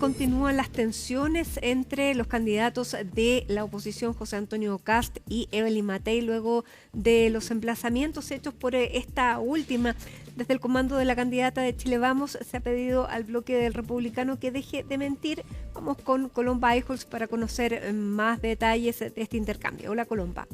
continúan las tensiones entre los candidatos de la oposición, José Antonio Kast y Evelyn Matei, luego de los emplazamientos hechos por esta última. Desde el comando de la candidata de Chile Vamos se ha pedido al bloque del Republicano que deje de mentir. Vamos con Colomba Eijols para conocer más detalles de este intercambio. Hola, Colomba.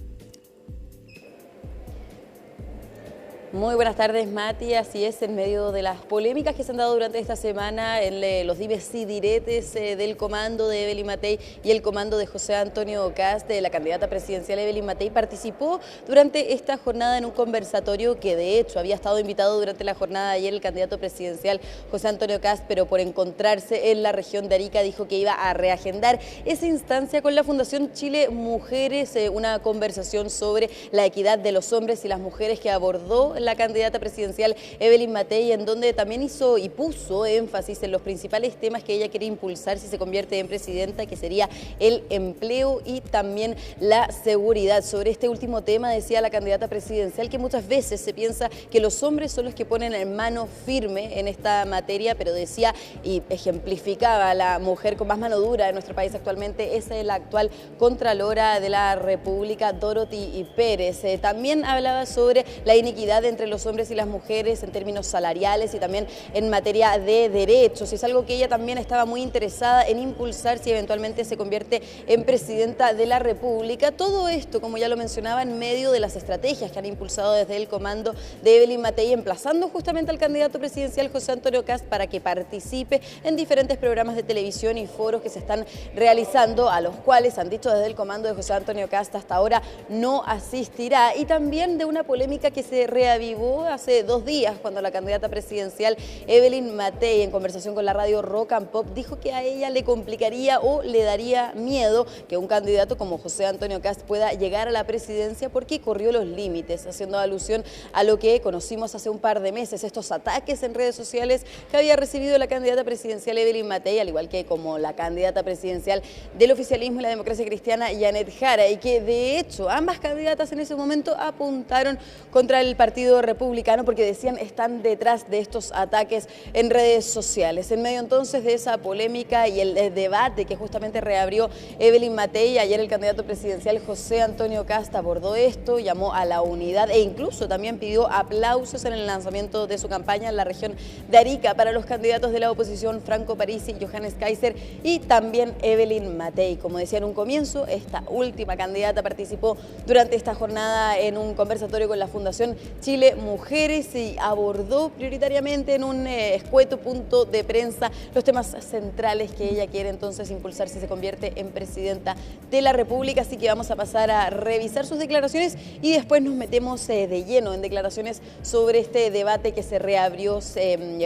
Muy buenas tardes, Mati. Así es, en medio de las polémicas que se han dado durante esta semana en los dimes y diretes del comando de Evelyn Matei y el comando de José Antonio Kast, de la candidata presidencial Evelyn Matei, participó durante esta jornada en un conversatorio que de hecho había estado invitado durante la jornada de ayer el candidato presidencial José Antonio Kast, pero por encontrarse en la región de Arica dijo que iba a reagendar esa instancia con la Fundación Chile Mujeres, una conversación sobre la equidad de los hombres y las mujeres que abordó la candidata presidencial Evelyn Matei, en donde también hizo y puso énfasis en los principales temas que ella quiere impulsar si se convierte en presidenta, que sería el empleo y también la seguridad. Sobre este último tema decía la candidata presidencial que muchas veces se piensa que los hombres son los que ponen en mano firme en esta materia, pero decía y ejemplificaba a la mujer con más mano dura de nuestro país actualmente, es la actual Contralora de la República, Dorothy Pérez. También hablaba sobre la iniquidad entre los hombres y las mujeres en términos salariales y también en materia de derechos. Es algo que ella también estaba muy interesada en impulsar si eventualmente se convierte en presidenta de la República. Todo esto, como ya lo mencionaba, en medio de las estrategias que han impulsado desde el comando de Evelyn Matei, emplazando justamente al candidato presidencial José Antonio Kast para que participe en diferentes programas de televisión y foros que se están realizando, a los cuales han dicho desde el comando de José Antonio Kast hasta ahora no asistirá, y también de una polémica que se reavivó hace 2 días cuando la candidata presidencial Evelyn Matei, en conversación con la radio Rock and Pop, dijo que a ella le complicaría o le daría miedo que un candidato como José Antonio Kast pueda llegar a la presidencia porque corrió los límites, haciendo alusión a lo que conocimos hace un par de meses, estos ataques en redes sociales que había recibido la candidata presidencial Evelyn Matei, al igual que como la candidata presidencial del oficialismo y la democracia cristiana, Yanet Jara, y que de hecho ambas candidatas en ese momento apuntaron contra el Partido Republicano porque decían están detrás de estos ataques en redes sociales. En medio entonces de esa polémica y el debate que justamente reabrió Evelyn Matei, ayer el candidato presidencial José Antonio Kast abordó esto, llamó a la unidad e incluso también pidió aplausos en el lanzamiento de su campaña en la región de Arica para los candidatos de la oposición Franco Parisi, Johannes Kaiser y también Evelyn Matei. Como decía en un comienzo, esta última candidata participó durante esta jornada en un conversatorio con la Fundación Chile Mujeres y abordó prioritariamente en un escueto punto de prensa los temas centrales que ella quiere entonces impulsar si se convierte en presidenta de la República. Así que vamos a pasar a revisar sus declaraciones y después nos metemos de lleno en declaraciones sobre este debate que se reabrió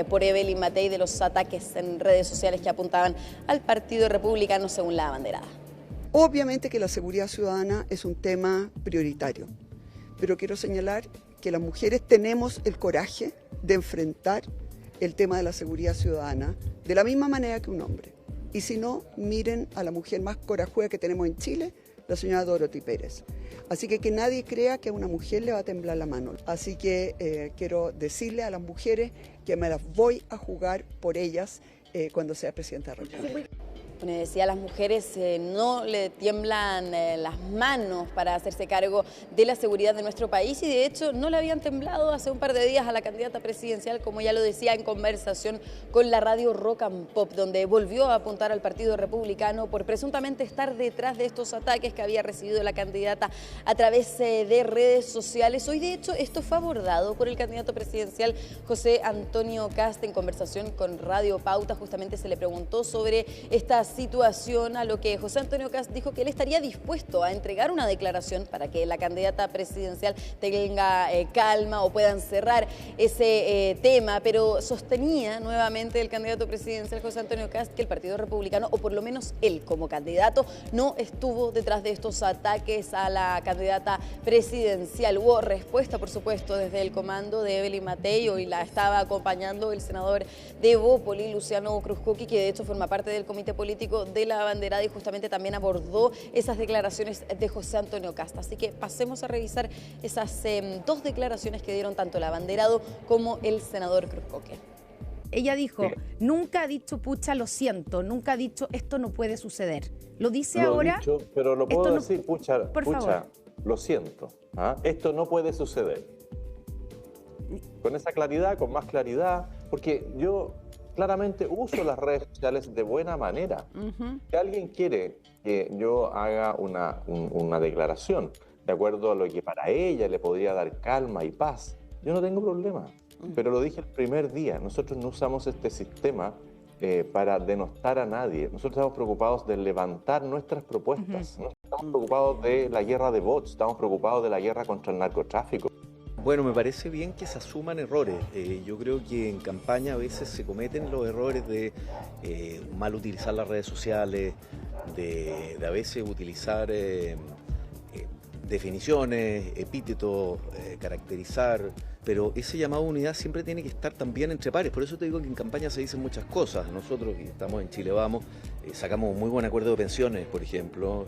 por Evelyn Matei de los ataques en redes sociales que apuntaban al Partido Republicano según la abanderada. Obviamente que la seguridad ciudadana es un tema prioritario, pero quiero señalar que las mujeres tenemos el coraje de enfrentar el tema de la seguridad ciudadana de la misma manera que un hombre. Y si no, miren a la mujer más corajuda que tenemos en Chile, la señora Dorothy Pérez. Así que nadie crea que a una mujer le va a temblar la mano. Así que quiero decirle a las mujeres que me las voy a jugar por ellas cuando sea presidenta de la República. Bueno, decía, las mujeres no le tiemblan las manos para hacerse cargo de la seguridad de nuestro país y de hecho no le habían temblado hace un par de días a la candidata presidencial, como ya lo decía en conversación con la radio Rock and Pop, donde volvió a apuntar al Partido Republicano por presuntamente estar detrás de estos ataques que había recibido la candidata a través de redes sociales. Hoy de hecho esto fue abordado por el candidato presidencial José Antonio Kast en conversación con Radio Pauta. Justamente se le preguntó sobre esta situación, a lo que José Antonio Kast dijo que él estaría dispuesto a entregar una declaración para que la candidata presidencial tenga calma o puedan cerrar ese tema, pero sostenía nuevamente el candidato presidencial José Antonio Kast que el Partido Republicano, o por lo menos él como candidato, no estuvo detrás de estos ataques a la candidata presidencial. Hubo respuesta, por supuesto, desde el comando de Evelyn Matei, y la estaba acompañando el senador de Evópoli, Luciano Cruzcoqui, que de hecho forma parte del comité político de la abanderada y justamente también abordó esas declaraciones de José Antonio Kast. Así que pasemos a revisar esas 2 declaraciones que dieron tanto el abanderado como el senador Cruzcoqui. Ella dijo, nunca ha dicho, pucha, lo siento, nunca ha dicho, esto no puede suceder. Lo dice ahora. Dicho, pero lo puedo decir, no... pucha, lo siento, esto no puede suceder. Con esa claridad, con más claridad, porque yo claramente uso las redes sociales de buena manera. Si alguien quiere que yo haga una declaración de acuerdo a lo que para ella le podría dar calma y paz, yo no tengo problema. Pero lo dije el primer día, nosotros no usamos este sistema para denostar a nadie. Nosotros estamos preocupados de levantar nuestras propuestas. No estamos preocupados de la guerra de bots, estamos preocupados de la guerra contra el narcotráfico. Bueno, me parece bien que se asuman errores. Yo creo que en campaña a veces se cometen los errores de mal utilizar las redes sociales, de a veces utilizar definiciones, epítetos, caracterizar, pero ese llamado a unidad siempre tiene que estar también entre pares. Por eso te digo que en campaña se dicen muchas cosas. Nosotros, que estamos en Chile Vamos, sacamos un muy buen acuerdo de pensiones, por ejemplo,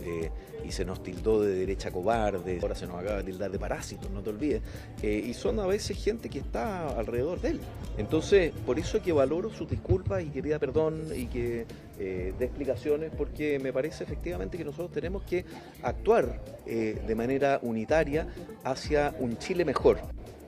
y se nos tildó de derecha cobarde, ahora se nos acaba de tildar de parásitos, no te olvides, y son a veces gente que está alrededor de él. Entonces, por eso es que valoro sus disculpas y que pida perdón y que dé explicaciones, porque me parece efectivamente que nosotros tenemos que actuar de manera unitaria hacia un Chile mejor.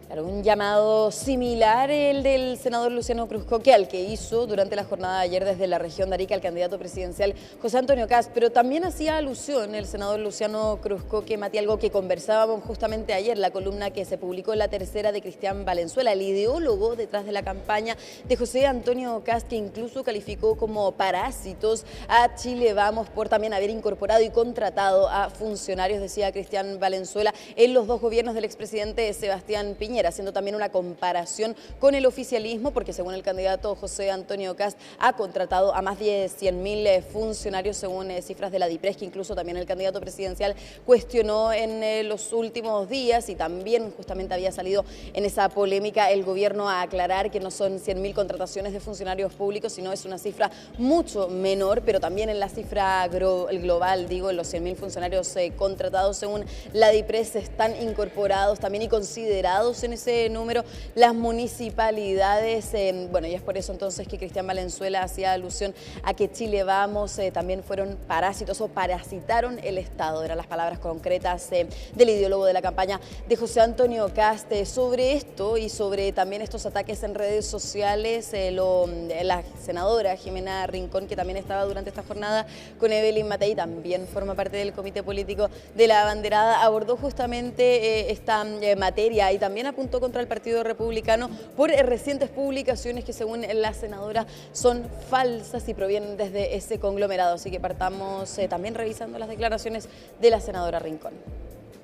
Claro, un llamado similar el del senador Luciano Cruzcoque al que hizo durante la jornada de ayer desde la región de Arica el candidato presidencial José Antonio Kast, pero también hacía alusión el senador Luciano Cruzcoque, Mati, algo que conversábamos justamente ayer, la columna que se publicó en La Tercera de Cristian Valenzuela, el ideólogo detrás de la campaña de José Antonio Kast, que incluso calificó como parásitos a Chile Vamos por también haber incorporado y contratado a funcionarios, decía Cristian Valenzuela, en los dos gobiernos del expresidente Sebastián Piñera, haciendo también una comparación con el oficialismo, porque según el candidato José Antonio Kast ha contratado a más de 100.000 funcionarios según cifras de la DIPRES, que incluso también el candidato presidencial cuestionó en los últimos días, y también justamente había salido en esa polémica el gobierno a aclarar que no son 100.000 contrataciones de funcionarios públicos, sino es una cifra mucho menor, pero también en la cifra global, digo, en los 100.000 funcionarios contratados según la DIPRES están incorporados también y considerados en ese número las municipalidades. Bueno, y es por eso entonces que Cristian Valenzuela hacía alusión a que Chile Vamos también fueron parásitos o parasitaron el Estado. Eran las palabras concretas del ideólogo de la campaña de José Antonio Kast. Sobre esto y sobre también estos ataques en redes sociales, la senadora Jimena Rincón, que también estaba durante esta jornada con Evelyn Matei, también forma parte del comité político de la abanderada, abordó justamente esta materia y también apuntó contra el Partido Republicano por recientes publicaciones que según la senadora son falsas y provienen desde ese conglomerado. Así que partamos también revisando las declaraciones de la senadora Rincón.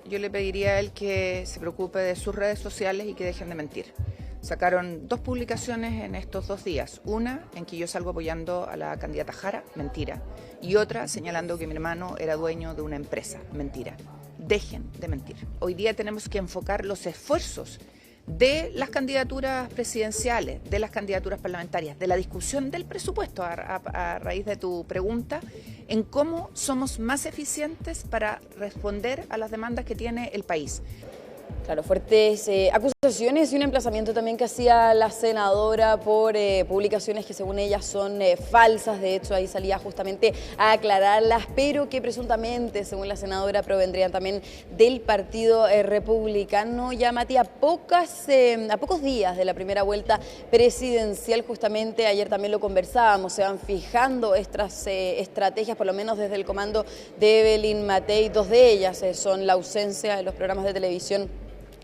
Yo le pediría a él que se preocupe de sus redes sociales y que dejen de mentir. Sacaron 2 publicaciones en estos 2 días. Una en que yo salgo apoyando a la candidata Jara, mentira. Y otra señalando que mi hermano era dueño de una empresa, mentira. Dejen de mentir. Hoy día tenemos que enfocar los esfuerzos de las candidaturas presidenciales, de las candidaturas parlamentarias, de la discusión del presupuesto, a raíz de tu pregunta, en cómo somos más eficientes para responder a las demandas que tiene el país. Claro, fuertes acusaciones y un emplazamiento también que hacía la senadora por publicaciones que según ella son falsas. De hecho, ahí salía justamente a aclararlas, pero que presuntamente, según la senadora, provendrían también del Partido Republicano. Ya, Mati, a pocos días de la primera vuelta presidencial, justamente ayer también lo conversábamos, se van fijando estas estrategias, por lo menos desde el comando de Evelyn Matei. 2 de ellas son la ausencia de los programas de televisión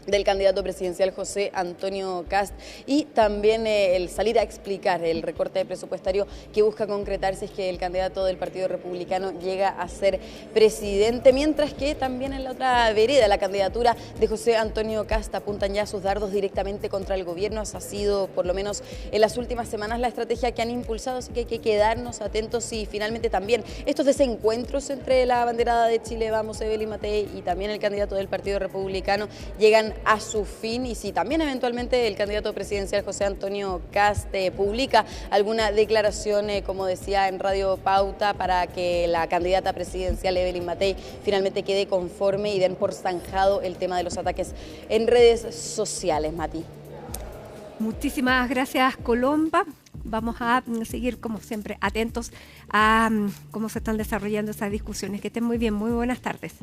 del candidato presidencial José Antonio Kast y también el salir a explicar el recorte presupuestario que busca concretarse es que el candidato del Partido Republicano llega a ser presidente, mientras que también en la otra vereda, la candidatura de José Antonio Kast, apuntan ya sus dardos directamente contra el gobierno. Esa ha sido, por lo menos en las últimas semanas, la estrategia que han impulsado, así que hay que quedarnos atentos y finalmente también estos desencuentros entre la abanderada de Chile Vamos, Evelyn Matei, y también el candidato del Partido Republicano llegan a su fin, y si también eventualmente el candidato presidencial José Antonio Kast publica alguna declaración, como decía en Radio Pauta, para que la candidata presidencial Evelyn Matei finalmente quede conforme y den por zanjado el tema de los ataques en redes sociales. Mati. Muchísimas gracias, Colomba. vamos a seguir, como siempre, atentos a cómo se están desarrollando esas discusiones. Que estén muy bien, muy buenas tardes.